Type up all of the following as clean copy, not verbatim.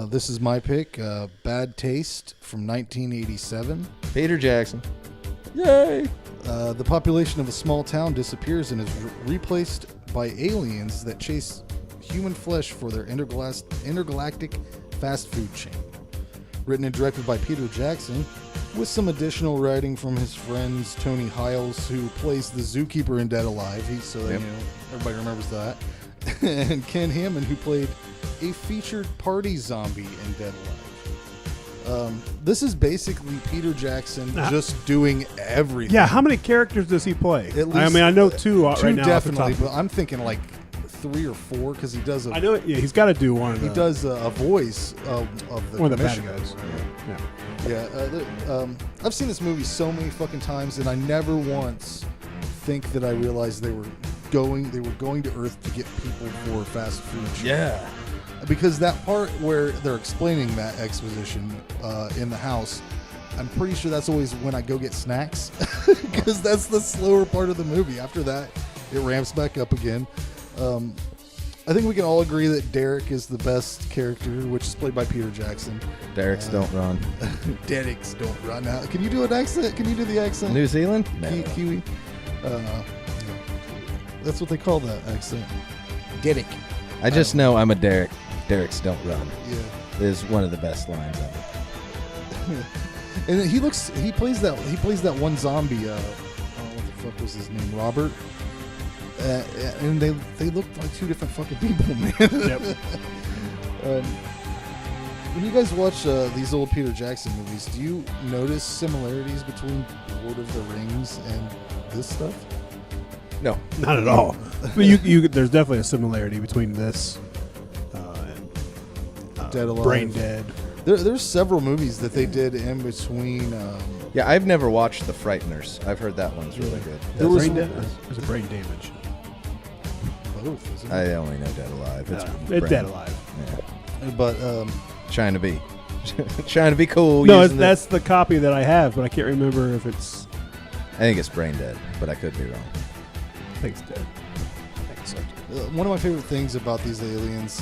This is my pick, Bad Taste from 1987. Peter Jackson. Yay! The population of a small town disappears and is replaced by aliens that chase human flesh for their intergalactic fast food chain. Written and directed by Peter Jackson, with some additional writing from his friends Tony Hiles, who plays the zookeeper in Dead Alive. Everybody remembers that. And Ken Hammond, who played a featured party zombie in Dead Alive. This is basically Peter Jackson just doing everything. Yeah, how many characters does he play? At least, I mean, I know two right now. Definitely, but I'm thinking like 3 or 4 because he does. I know. Yeah, he's got to do one. He does a voice of the one of the bad guys. Yeah. I've seen this movie so many fucking times, and I never once think that I realized they were going to Earth to get people for fast food. Yeah. Because that part where they're explaining that exposition in the house, I'm pretty sure that's always when I go get snacks, because that's the slower part of the movie. After that, it ramps back up again. I think we can all agree that Derek is the best character, which is played by Peter Jackson. Derek's don't run. Derek's don't run. Now, can you do an accent? Can you do the accent? New Zealand? No. Kiwi? That's what they call that accent. Derek. I just know I'm a Derek. Derek's don't run. Yeah. Is one of the best lines ever. And he plays that one zombie, what the fuck was his name? Robert. And they look like 2 different fucking people, man. Yep. When you guys watch these old Peter Jackson movies, do you notice similarities between Lord of the Rings and this stuff? No, not at all. But there's definitely a similarity between this and Dead Alive. Brain Dead. There's several movies that they did in between. Yeah, I've never watched The Frighteners. I've heard that one's really good. There's a brain damage. Both, isn't it? I only know Dead Alive. It's Dead Alive. Yeah. But trying to be cool. No, that's the copy that I have, but I can't remember if it's. I think it's Brain Dead, but I could be wrong. I think it's Dead. One of my favorite things about these aliens,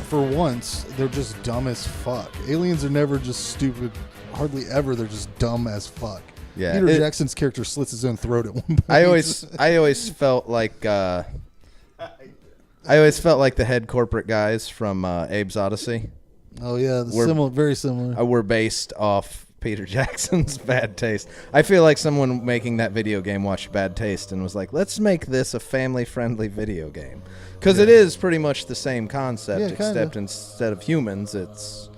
for once, they're just dumb as fuck. Aliens are never just stupid. Hardly ever. They're just dumb as fuck. Yeah, Peter Jackson's character slits his own throat at one point. I always felt like the head corporate guys from Abe's Odyssey. Oh yeah, very similar. Were based off Peter Jackson's Bad Taste. I feel like someone making that video game watched Bad Taste and was like, let's make this a family-friendly video game. Because it is pretty much the same concept, except instead of humans, it's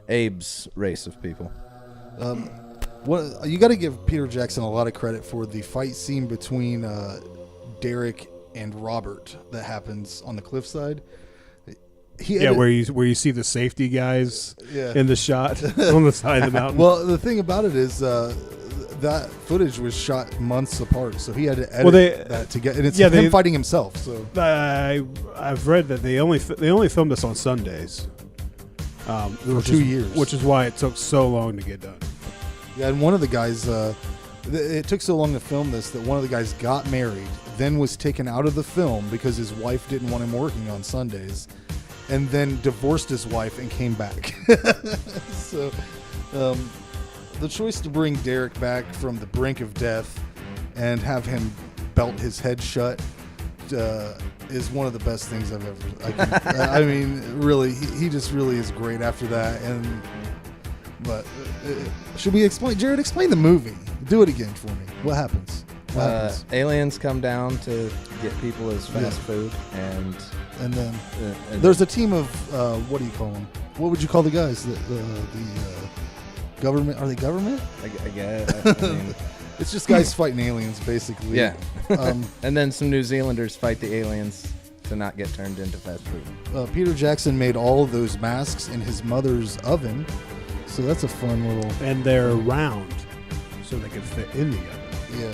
Abe's race of people. You got to give Peter Jackson a lot of credit for the fight scene between Derek and Robert that happens on the cliffside. Where you see the safety guys in the shot on the side of the mountain. Well, the thing about it is that footage was shot months apart, so he had to edit that to get. And it's him fighting himself. So I've read that they only filmed this on Sundays. For 2 years, which is why it took so long to get done. Yeah, and one of the guys, it took so long to film this that one of the guys got married, then was taken out of the film because his wife didn't want him working on Sundays, and then divorced his wife and came back. So, the choice to bring Derek back from the brink of death and have him belt his head shut is one of the best things I've ever. I mean, really, he just really is great after that. But should we explain? Jared, explain the movie. Do it again for me. What happens? Aliens come down to get people as fast food, and then there's a team of what do you call them? What would you call the guys? The government? Are they government? I guess. I mean, it's just guys fighting aliens, basically. Yeah. And then some New Zealanders fight the aliens to not get turned into fast food. Peter Jackson made all of those masks in his mother's oven, so that's a fun little. And they're round, so they can fit in the oven. Yeah.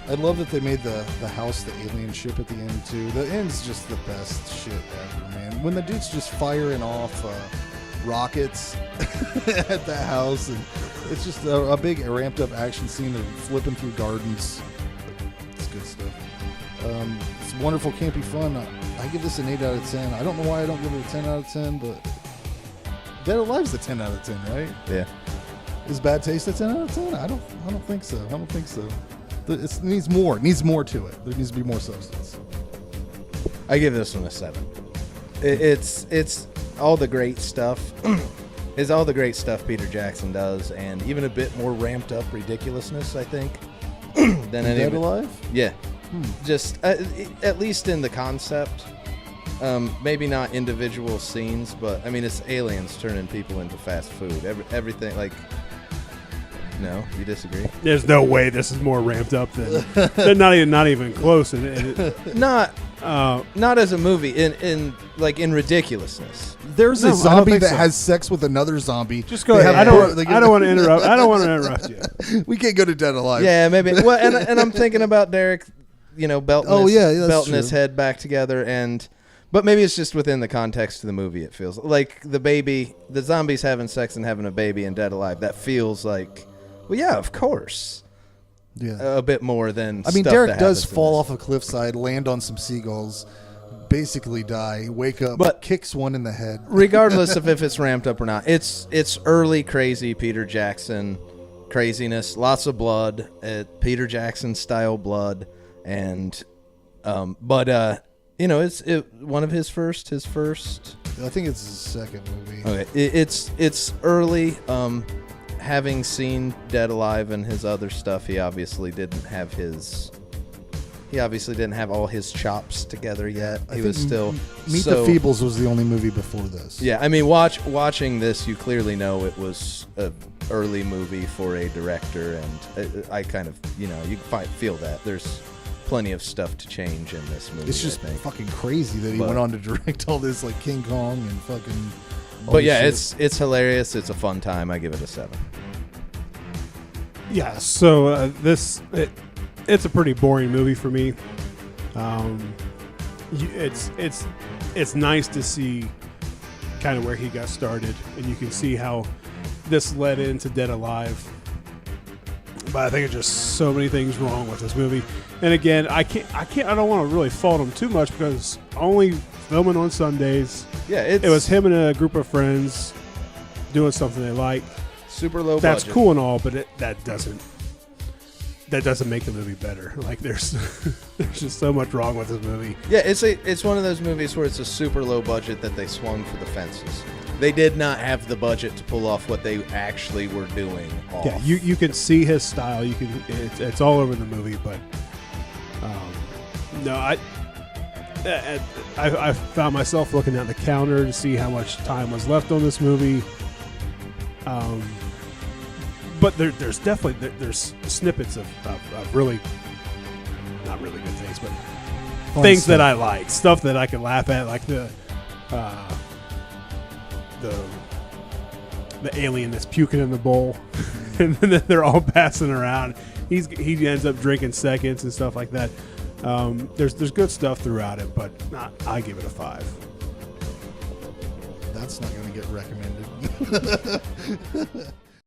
I love that they made the house the alien ship at the end too. The end's just the best shit ever, man. When the dude's just firing off rockets at the house, and it's just a big ramped up action scene of flipping through gardens. It's good stuff. It's wonderful, campy fun. I give this an 8 out of 10. I don't know why I don't give it a 10 out of 10, but Dead Alive's a 10 out of 10, right? Yeah. Is Bad Taste a 10 out of 10? I don't think so. I don't think so. It needs more. It needs more to it. There needs to be more substance. I give this one a 7. It's all the great stuff. Is all the great stuff Peter Jackson does, and even a bit more ramped up ridiculousness, I think, than any Dead Alive? Yeah. Just at least in the concept. Maybe not individual scenes, but I mean, it's aliens turning people into fast food. Everything, like, no, you disagree? There's no way this is more ramped up than they're not even close. Not as a movie in ridiculousness. There's a zombie that has sex with another zombie. Just go ahead. I don't want to interrupt. I don't want to interrupt you. We can't go to Dead Alive. Yeah, maybe. Well, and I'm thinking about Derek, belting his head back together, but maybe it's just within the context of the movie. It feels like the zombies having sex and having a baby in Dead Alive. That feels like, well, yeah, of course. Yeah, a bit more than. I mean, Derek does fall off a cliffside, land on some seagulls, basically die, wake up, but kicks one in the head. Regardless of if it's ramped up or not, it's early crazy Peter Jackson craziness, lots of blood, Peter Jackson style blood, and it's one of his first. I think it's his second movie. Okay, it's early. Having seen Dead Alive and his other stuff, he obviously didn't have all his chops together yet. He was still Meet the Feebles was the only movie before this. Yeah, I mean, watching this, you clearly know it was an early movie for a director, and I kind of, you can feel that there's plenty of stuff to change in this movie. It's just fucking crazy that he went on to direct all this, like King Kong and fucking. But yeah, it's hilarious. It's a fun time. I give it a 7. Yeah. So it's a pretty boring movie for me. It's nice to see kind of where he got started, and you can see how this led into Dead Alive. But I think there's just so many things wrong with this movie. And again, I don't want to really fault him too much because only filming on Sundays. Yeah, it was him and a group of friends doing something they like. Super low That's budget. cool and all, but that doesn't make the movie better. Like there's just so much wrong with this movie. Yeah, it's one of those movies where it's a super low budget that they swung for the fences. They did not have the budget to pull off what they actually were doing. Yeah, you can see his style. It's all over the movie, but no, I found myself looking at the counter to see how much time was left on this movie. But there's definitely there's snippets of really not really good things, but fun things stuff that I like, stuff that I can laugh at, like the alien that's puking in the bowl, and then they're all passing around. He ends up drinking seconds and stuff like that. There's good stuff throughout it, but I give it a 5. That's not going to get recommended.